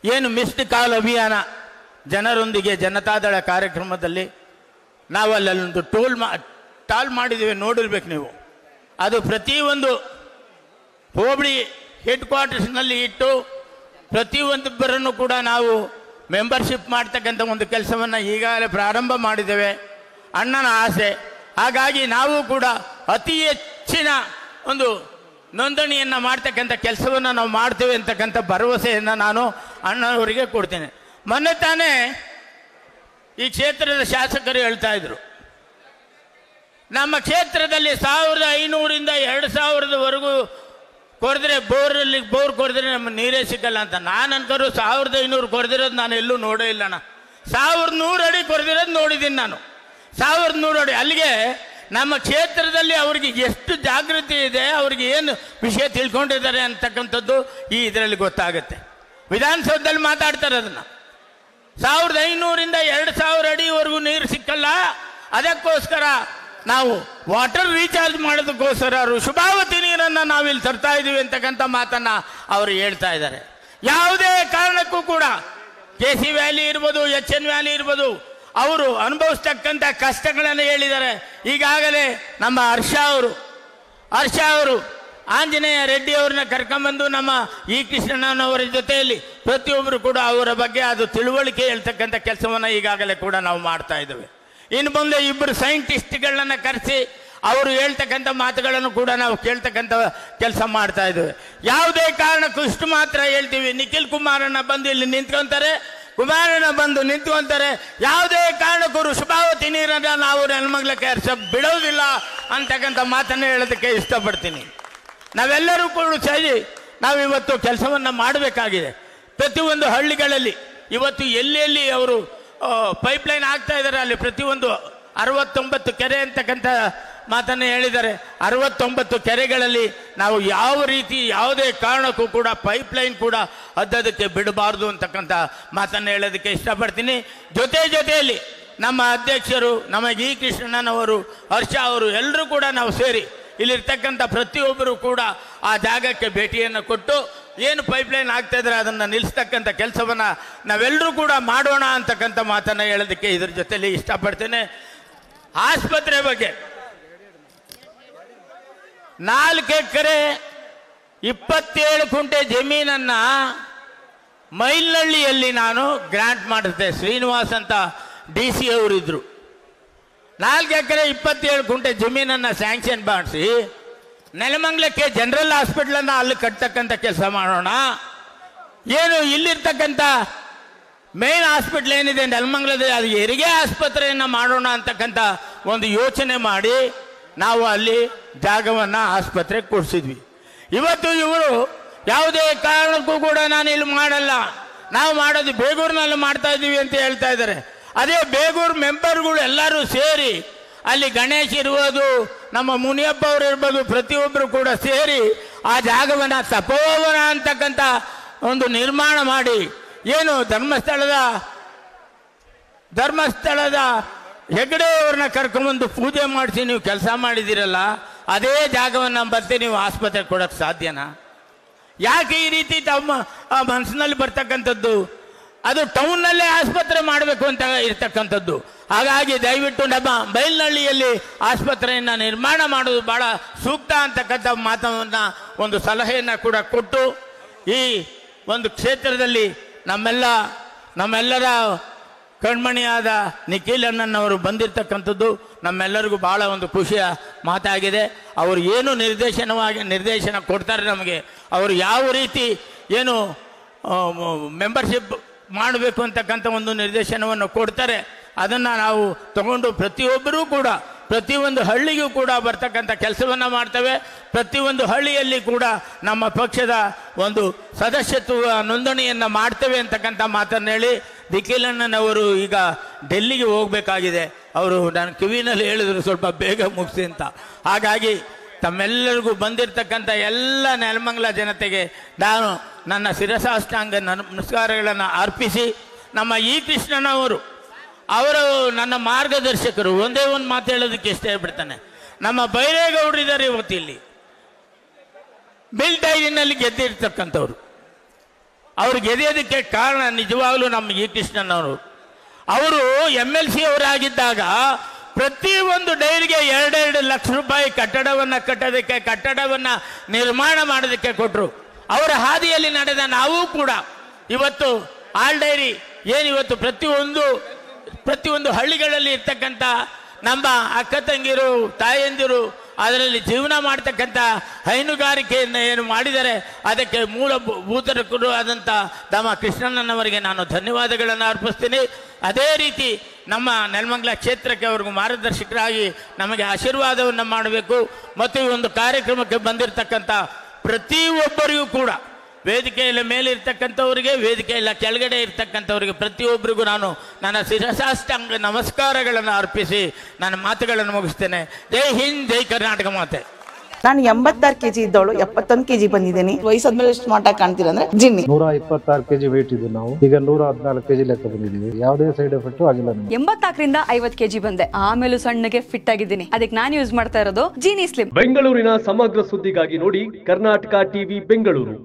ಏನು missed call ಅಭಿಯಾನ ಜನರೊಂದಿಗೆ ಜನತಾದಳ ಕಾರ್ಯಕ್ರಮದಲ್ಲಿ ನಾವು ಅಲ್ಲೊಂದು ಟಾಲ್ ಮಾಡಿದ್ದೀವಿ, ನೋಡಿರ್ಬೇಕು ನೀವು. ಅದು ಪ್ರತಿಯೊಂದು ಹೋಬಳಿ ಹೆಡ್ ಕ್ವಾರ್ಟರ್ಸ್ನಲ್ಲಿ ಇಟ್ಟು ಪ್ರತಿಯೊಂದೊಬ್ಬರನ್ನು ಕೂಡ ನಾವು ಮೆಂಬರ್ಶಿಪ್ ಮಾಡ್ತಕ್ಕಂಥ ಒಂದು ಕೆಲಸವನ್ನು ಈಗಾಗಲೇ ಪ್ರಾರಂಭ ಮಾಡಿದ್ದೇವೆ. ಅಣ್ಣನ ಆಸೆ, ಹಾಗಾಗಿ ನಾವು ಕೂಡ ಅತಿ ಹೆಚ್ಚಿನ ಒಂದು ನೋಂದಣಿಯನ್ನು ಮಾಡ್ತಕ್ಕಂಥ ಕೆಲಸವನ್ನು ನಾವು ಮಾಡ್ತೇವೆ ಅಂತಕ್ಕಂಥ ಭರವಸೆಯನ್ನು ನಾನು ಅಣ್ಣನವರಿಗೆ ಕೊಡ್ತೇನೆ. ಮೊನ್ನೆ ತಾನೇ ಈ ಕ್ಷೇತ್ರದ ಶಾಸಕರು ಹೇಳ್ತಾ ಇದ್ರು, ನಮ್ಮ ಕ್ಷೇತ್ರದಲ್ಲಿ 1500ರಿಂದ 2000ವರೆಗೂ ಕೊರೆದ್ರೆ ಬೋರ್ ಕೊರೆದ್ರೆ ನಮ್ಮ ನೀರೇ ಸಿಗಲ್ಲ ಅಂತ. ನಾನು ಅನ್ಕರು 1500 ಕೊರೆದಿರೋದು ನಾನು ಎಲ್ಲೂ ನೋಡೇ ಇಲ್ಲಣ್ಣ. 1100 ಅಡಿ ಕೊರೆದಿರೋದು ನೋಡಿದ್ದೀನಿ ನಾನು. 1100 ಅಡಿ. ಅಲ್ಲಿಗೆ ನಮ್ಮ ಕ್ಷೇತ್ರದಲ್ಲಿ ಅವ್ರಿಗೆ ಎಷ್ಟು ಜಾಗೃತಿ ಇದೆ, ಅವ್ರಿಗೆ ಏನು ವಿಷಯ ತಿಳ್ಕೊಂಡಿದ್ದಾರೆ ಅಂತಕ್ಕಂಥದ್ದು ಈ ಇದರಲ್ಲಿ ಗೊತ್ತಾಗುತ್ತೆ. ವಿಧಾನಸೌಧದಲ್ಲಿ ಮಾತಾಡ್ತಾರೆ ಅದನ್ನು. 1500ರಿಂದ 2000 ಅಡಿವರೆಗೂ ನೀರು ಸಿಕ್ಕಲ್ಲ, ಅದಕ್ಕೋಸ್ಕರ ನಾವು ವಾಟರ್ ರೀಚಾರ್ಜ್ ಮಾಡೋದಕ್ಕೋಸ್ಕರ ಋಷಭಾವತಿ ನೀರನ್ನು ನಾವಿಲ್ಲಿ ತರ್ತಾ ಇದ್ದೀವಿ ಅಂತಕ್ಕಂಥ ಮಾತನ್ನು ಅವರು ಹೇಳ್ತಾ ಇದ್ದಾರೆ. ಯಾವುದೇ ಕಾರಣಕ್ಕೂ ಕೂಡ KC ವ್ಯಾಲಿ ಇರ್ಬೋದು, HN ವ್ಯಾಲಿ ಇರ್ಬೋದು, ಅವರು ಅನುಭವಿಸ್ತಕ್ಕಂಥ ಕಷ್ಟಗಳನ್ನು ಹೇಳಿದ್ದಾರೆ. ಈಗಾಗಲೇ ನಮ್ಮ ಹರ್ಷ ಅವರು ಆಂಜನೇಯ ರೆಡ್ಡಿ ಅವ್ರನ್ನ ಕರ್ಕೊಂಬಂದು ನಮ್ಮ ಈ ಕೃಷ್ಣಣ್ಣನವರ ಜೊತೆಯಲ್ಲಿ ಪ್ರತಿಯೊಬ್ಬರು ಕೂಡ ಅವರ ಬಗ್ಗೆ ಅದು ತಿಳುವಳಿಕೆ ಹೇಳ್ತಕ್ಕಂಥ ಕೆಲಸವನ್ನು ಈಗಾಗಲೇ ಕೂಡ ನಾವು ಮಾಡ್ತಾ ಇದ್ದೇವೆ. ಇನ್ನು ಮುಂದೆ 2 ಸೈಂಟಿಸ್ಟ್ಗಳನ್ನ ಕರೆಸಿ ಅವರು ಹೇಳ್ತಕ್ಕಂಥ ಮಾತುಗಳನ್ನು ಕೂಡ ನಾವು ಕೇಳ್ತಕ್ಕಂಥ ಕೆಲಸ ಮಾಡ್ತಾ ಇದ್ದೇವೆ. ಯಾವುದೇ ಕಾರಣಕ್ಕೂ ಇಷ್ಟು ಮಾತ್ರ ಹೇಳ್ತೀವಿ, ನಿಖಿಲ್ ಕುಮಾರಣ್ಣ ಬಂದು ಇಲ್ಲಿ ನಿಂತ್ಕೊಂತಾರೆ, ಯಾವುದೇ ಕಾರಣಕ್ಕೂ ಋಷಭಾವತಿ ನೀರನ್ನು ನಾವು ನೆಲಮಂಗಲಕ್ಕೆ ಹರಿಸೋಕೆ ಬಿಡೋದಿಲ್ಲ ಅಂತಕ್ಕಂಥ ಮಾತನ್ನು ಹೇಳೋದಕ್ಕೆ ಇಷ್ಟಪಡ್ತೀನಿ. ನಾವೆಲ್ಲರೂ ಕೂಡ ಸೇರಿ ನಾವಿವತ್ತು ಕೆಲಸವನ್ನು ಮಾಡಬೇಕಾಗಿದೆ. ಪ್ರತಿಯೊಂದು ಹಳ್ಳಿಗಳಲ್ಲಿ ಇವತ್ತು ಎಲ್ಲೆಲ್ಲಿ ಅವರು ಪೈಪ್ಲೈನ್ ಆಗ್ತಾ ಇದ್ದಾರೆ ಅಲ್ಲಿ ಪ್ರತಿಯೊಂದು 69 ಕೆರೆ ಅಂತಕ್ಕಂಥ ಮಾತನ್ನು ಹೇಳಿದ್ದಾರೆ. 69 ಕೆರೆಗಳಲ್ಲಿ ನಾವು ಯಾವ ರೀತಿ ಯಾವುದೇ ಕಾರಣಕ್ಕೂ ಕೂಡ ಪೈಪ್ಲೈನ್ ಕೂಡ ಹದ್ದದಕ್ಕೆ ಬಿಡಬಾರ್ದು ಅಂತಕ್ಕಂಥ ಮಾತನ್ನು ಹೇಳೋದಕ್ಕೆ ಇಷ್ಟಪಡ್ತೀನಿ. ಜೊತೆಯಲ್ಲಿ ನಮ್ಮ ಅಧ್ಯಕ್ಷರು, ನಮ್ಮ ಈ ಕೃಷ್ಣಣ್ಣನವರು, ಹರ್ಷ ಅವರು ಎಲ್ಲರೂ ಕೂಡ ನಾವು ಸೇರಿ ಇಲ್ಲಿರ್ತಕ್ಕಂಥ ಪ್ರತಿಯೊಬ್ಬರು ಕೂಡ ಆ ಜಾಗಕ್ಕೆ ಭೇಟಿಯನ್ನು ಕೊಟ್ಟು ಏನು ಪೈಪ್ಲೈನ್ ಆಗ್ತಾ ಇದ್ರೆ ಅದನ್ನು ನಿಲ್ಲಿಸ್ತಕ್ಕಂಥ ಕೆಲಸವನ್ನು ನಾವೆಲ್ಲರೂ ಕೂಡ ಮಾಡೋಣ ಅಂತಕ್ಕಂಥ ಮಾತನ್ನು ಹೇಳೋದಕ್ಕೆ ಇದ್ರ ಜೊತೆಲಿ ಇಷ್ಟಪಡ್ತೇನೆ. ಆಸ್ಪತ್ರೆ ಬಗ್ಗೆ 4 ಎಕರೆ 27 ಕುಂಟೆ ಜಮೀನನ್ನು ಮೈಲ್ನಳ್ಳಿಯಲ್ಲಿ ನಾನು ಗ್ರಾಂಟ್ ಮಾಡಿದ್ದೆ. ಶ್ರೀನಿವಾಸ್ ಅಂತ DC ಅವರಿದ್ದರು. 4 ಎಕರೆ 27 ಕುಂಟೆ ಜಮೀನನ್ನು ಸ್ಯಾಂಕ್ಷನ್ ಮಾಡಿಸಿ ನೆಲಮಂಗಲಕ್ಕೆ ಜನರಲ್ ಹಾಸ್ಪಿಟ್ಲನ್ನು ಅಲ್ಲಿ ಕಟ್ತಕ್ಕಂಥ ಕೆಲಸ ಮಾಡೋಣ. ಏನು ಇಲ್ಲಿರ್ತಕ್ಕಂಥ ಮೇನ್ ಹಾಸ್ಪಿಟ್ಲ್ ಏನಿದೆ ನೆಲಮಂಗಲದಲ್ಲಿ ಅದು ಹೆರಿಗೆ ಆಸ್ಪತ್ರೆಯನ್ನು ಮಾಡೋಣ ಅಂತಕ್ಕಂಥ ಒಂದು ಯೋಚನೆ ಮಾಡಿ ನಾವು ಅಲ್ಲಿ ಜಾಗವನ್ನು ಆಸ್ಪತ್ರೆಗೆ ಕೊಡಿಸಿದ್ವಿ. ಇವತ್ತು ಇವರು ಯಾವುದೇ ಕಾರಣಕ್ಕೂ ಕೂಡ ನಾನು ಇಲ್ಲಿ ಮಾಡಲ್ಲ, ನಾವು ಮಾಡೋದು ಬೇಗೂರಿನಲ್ಲಿ ಮಾಡ್ತಾ ಇದ್ದೀವಿ ಅಂತ ಹೇಳ್ತಾ ಇದ್ದಾರೆ. ಅದೇ ಬೇಗೂರು ಮೆಂಬರ್ಗಳು ಎಲ್ಲರೂ ಸೇರಿ ಅಲ್ಲಿ ಗಣೇಶ್ ಇರ್ಬೋದು, ನಮ್ಮ ಮುನಿಯಪ್ಪ ಅವರು ಇರ್ಬೋದು, ಪ್ರತಿಯೊಬ್ಬರು ಕೂಡ ಸೇರಿ ಆ ಜಾಗವನ್ನು ತಪೋವನ ಅಂತಕ್ಕಂಥ ಒಂದು ನಿರ್ಮಾಣ ಮಾಡಿ ಏನು ಧರ್ಮಸ್ಥಳದ ಹೆಗ್ಡೆ ಅವ್ರನ್ನ ಕರ್ಕೊಂಬಂದು ಪೂಜೆ ಮಾಡಿಸಿ ನೀವು ಕೆಲಸ ಮಾಡಿದ್ದೀರಲ್ಲ, ಅದೇ ಜಾಗವನ್ನು ಮತ್ತೆ ನೀವು ಆಸ್ಪತ್ರೆ ಕೊಡೋಕ್ಕೆ ಸಾಧ್ಯನಾ? ಯಾಕೆ ಈ ರೀತಿ ತಮ್ಮ ಮನಸ್ಸಿನಲ್ಲಿ ಬರ್ತಕ್ಕಂಥದ್ದು? ಅದು ಟೌನ್ನಲ್ಲೇ ಆಸ್ಪತ್ರೆ ಮಾಡಬೇಕು ಅಂತ ಇರ್ತಕ್ಕಂಥದ್ದು. ಹಾಗಾಗಿ ದಯವಿಟ್ಟು ನಮ್ಮ ಬೈಲ್ನಳ್ಳಿಯಲ್ಲಿ ಆಸ್ಪತ್ರೆಯನ್ನು ನಿರ್ಮಾಣ ಮಾಡೋದು ಭಾಳ ಸೂಕ್ತ ಅಂತಕ್ಕಂಥ ಮಾತನ್ನು ಒಂದು ಸಲಹೆಯನ್ನು ಕೂಡ ಕೊಟ್ಟು ಈ ಒಂದು ಕ್ಷೇತ್ರದಲ್ಲಿ ನಮ್ಮೆಲ್ಲರ ಕಣ್ಮಣಿಯಾದ ನಿಖಿಲ್ ಅಣ್ಣನವರು ಬಂದಿರತಕ್ಕಂಥದ್ದು ನಮ್ಮೆಲ್ಲರಿಗೂ ಭಾಳ ಒಂದು ಖುಷಿಯ ಮಾತಾಗಿದೆ. ಅವರು ಏನು ನಿರ್ದೇಶನ ಕೊಡ್ತಾರೆ ನಮಗೆ, ಅವರು ಯಾವ ರೀತಿ ಏನು ಮೆಂಬರ್ಶಿಪ್ ಮಾಡಬೇಕು ಅಂತಕ್ಕಂಥ ಒಂದು ನಿರ್ದೇಶನವನ್ನು ಕೊಡ್ತಾರೆ, ಅದನ್ನು ನಾವು ತಗೊಂಡು ಪ್ರತಿಯೊಬ್ಬರೂ ಕೂಡ ಪ್ರತಿಯೊಂದು ಹಳ್ಳಿಗೂ ಕೂಡ ಬರ್ತಕ್ಕಂಥ ಕೆಲಸವನ್ನು ಮಾಡ್ತೇವೆ. ಪ್ರತಿಯೊಂದು ಹಳ್ಳಿಯಲ್ಲಿ ಕೂಡ ನಮ್ಮ ಪಕ್ಷದ ಒಂದು ಸದಸ್ಯತ್ವ ನೋಂದಣಿಯನ್ನು ಮಾಡ್ತೇವೆ ಅಂತಕ್ಕಂಥ ಮಾತನ್ನು ಹೇಳಿ ನಿಖಿಲ್ ಅಣ್ಣನವರು ಈಗ ಡೆಲ್ಲಿಗೆ ಹೋಗಬೇಕಾಗಿದೆ. ಅವರು ನಾನು ಕಿವಿನಲ್ಲಿ ಹೇಳಿದ್ರು ಸ್ವಲ್ಪ ಬೇಗ ಮುಗಿಸಿ ಅಂತ. ಹಾಗಾಗಿ ತಮ್ಮೆಲ್ಲರಿಗೂ ಬಂದಿರತಕ್ಕಂಥ ಎಲ್ಲ ನೆಲಮಂಗಲ ಜನತೆಗೆ ನಾನು ನನ್ನ ಶಿರಸಾಷ್ಟಾಂಗ ನಮಸ್ಕಾರಗಳನ್ನು ಅರ್ಪಿಸಿ, ನಮ್ಮ ಈ ಕೃಷ್ಣಣ್ಣವರು ಅವರು ನನ್ನ ಮಾರ್ಗದರ್ಶಕರು. ಒಂದೇ ಒಂದು ಮಾತು ಹೇಳೋದಕ್ಕೆ ಇಷ್ಟ ಹೇಳ್ಬಿಡ್ತಾನೆ. ನಮ್ಮ ಬೈರೇಗೌಡರಿದ್ದಾರೆ ಇವತ್ತು ಇಲ್ಲಿ ಬಿಲ್ ಡೈರಿನಲ್ಲಿ ಗೆದ್ದಿರ್ತಕ್ಕಂಥವ್ರು. ಅವ್ರು ಗೆದ್ದೋದಕ್ಕೆ ಕಾರಣ ನಿಜವಾಗ್ಲೂ ನಮ್ಮ ಇ ಕೃಷ್ಣನವರು. ಅವರು MLC ಅವರಾಗಿದ್ದಾಗ ಪ್ರತಿಯೊಂದು ಡೈರಿಗೆ 2-2 ಲಕ್ಷ ರೂಪಾಯಿ ಕಟ್ಟಡವನ್ನು ಕಟ್ಟೋದಕ್ಕೆ, ಕಟ್ಟಡವನ್ನು ನಿರ್ಮಾಣ ಮಾಡೋದಕ್ಕೆ ಕೊಟ್ಟರು. ಅವರ ಹಾದಿಯಲ್ಲಿ ನಡೆದ ನಾವು ಕೂಡ ಇವತ್ತು ಆಲ್ ಡೈರಿ ಏನಿವತ್ತು ಪ್ರತಿಯೊಂದು ಹಳ್ಳಿಗಳಲ್ಲಿ ಇರ್ತಕ್ಕಂಥ ನಮ್ಮ ಅಕ್ಕ ತಂಗಿರು, ತಾಯಂದಿರು ಅದರಲ್ಲಿ ಜೀವನ ಮಾಡ್ತಕ್ಕಂಥ ಹೈನುಗಾರಿಕೆಯನ್ನು ಏನು ಮಾಡಿದರೆ ಅದಕ್ಕೆ ಮೂಲಭೂತರು ಆದಂಥ ನಮ್ಮ ಕೃಷ್ಣಣ್ಣನವರಿಗೆ ನಾನು ಧನ್ಯವಾದಗಳನ್ನು ಅರ್ಪಿಸ್ತೀನಿ. ಅದೇ ರೀತಿ ನಮ್ಮ ನೆಲಮಂಗಲ ಕ್ಷೇತ್ರಕ್ಕೆ ಅವ್ರಿಗೂ ಮಾರ್ಗದರ್ಶಕರಾಗಿ ನಮಗೆ ಆಶೀರ್ವಾದವನ್ನು ಮಾಡಬೇಕು. ಮತ್ತು ಈ ಒಂದು ಕಾರ್ಯಕ್ರಮಕ್ಕೆ ಬಂದಿರತಕ್ಕಂಥ ಪ್ರತಿಯೊಬ್ಬರಿಗೂ ಕೂಡ ವೇದಿಕೆಯಲ್ಲಿ ಮೇಲೆ ಇರ್ತಕ್ಕಂಥವ್ರಿಗೆ, ವೇದಿಕೆಯಲ್ಲ ಕೆಳಗಡೆ ಇರ್ತಕ್ಕಂಥವ್ರಿಗೆ ಪ್ರತಿಯೊಬ್ಬರಿಗೂ ನಾನು ನನ್ನ ಶಿರಸಾಷ್ಟಾಂಗ ನಮಸ್ಕಾರಗಳನ್ನು ಅರ್ಪಿಸಿ ನನ್ನ ಮಾತುಗಳನ್ನು ಮುಗಿಸ್ತೇನೆ. ಜೈ ಹಿಂದ್, ಜೈ ಕರ್ನಾಟಕ ಮಾತೆ. ನಾನು 86 kg ಇದ್ದವಳು 71 kg ಬಂದಿದ್ದೀನಿ. ವಯಸ್ಸಾದ್ಮೇಲೆ ಸ್ಮಾರ್ಟ್ ಆಗಿ ಕಾಣ್ತೀರಾ ಅಂದ್ರೆ ಜಿನ್ನಿ. 126 kg ವೇಟ್ ಇದ್ದು ನಾವು ಈಗ 114 kg ಲೆಕ್ಕ ಬಂದಿದ್ದೀವಿ. ಯಾವುದೇ ಸೈಡ್ ಎಫೆಕ್ಟ್ ಆಗಿಲ್ಲ. 84ರಿಂದ 50 kg ಬಂದೆ. ಆಮೇಲೆ ಸಣ್ಣಗೆ ಫಿಟ್ ಆಗಿದ್ದೀನಿ. ಅದಕ್ಕೆ ನಾನು ಯೂಸ್ ಮಾಡ್ತಾ ಇರೋದು ಜೀನಿ ಸ್ಲಿಮ್. ಬೆಂಗಳೂರಿನ ಸಮಗ್ರ ಸುದ್ದಿಗಾಗಿ ನೋಡಿ ಕರ್ನಾಟಕ ಟಿವಿ ಬೆಂಗಳೂರು.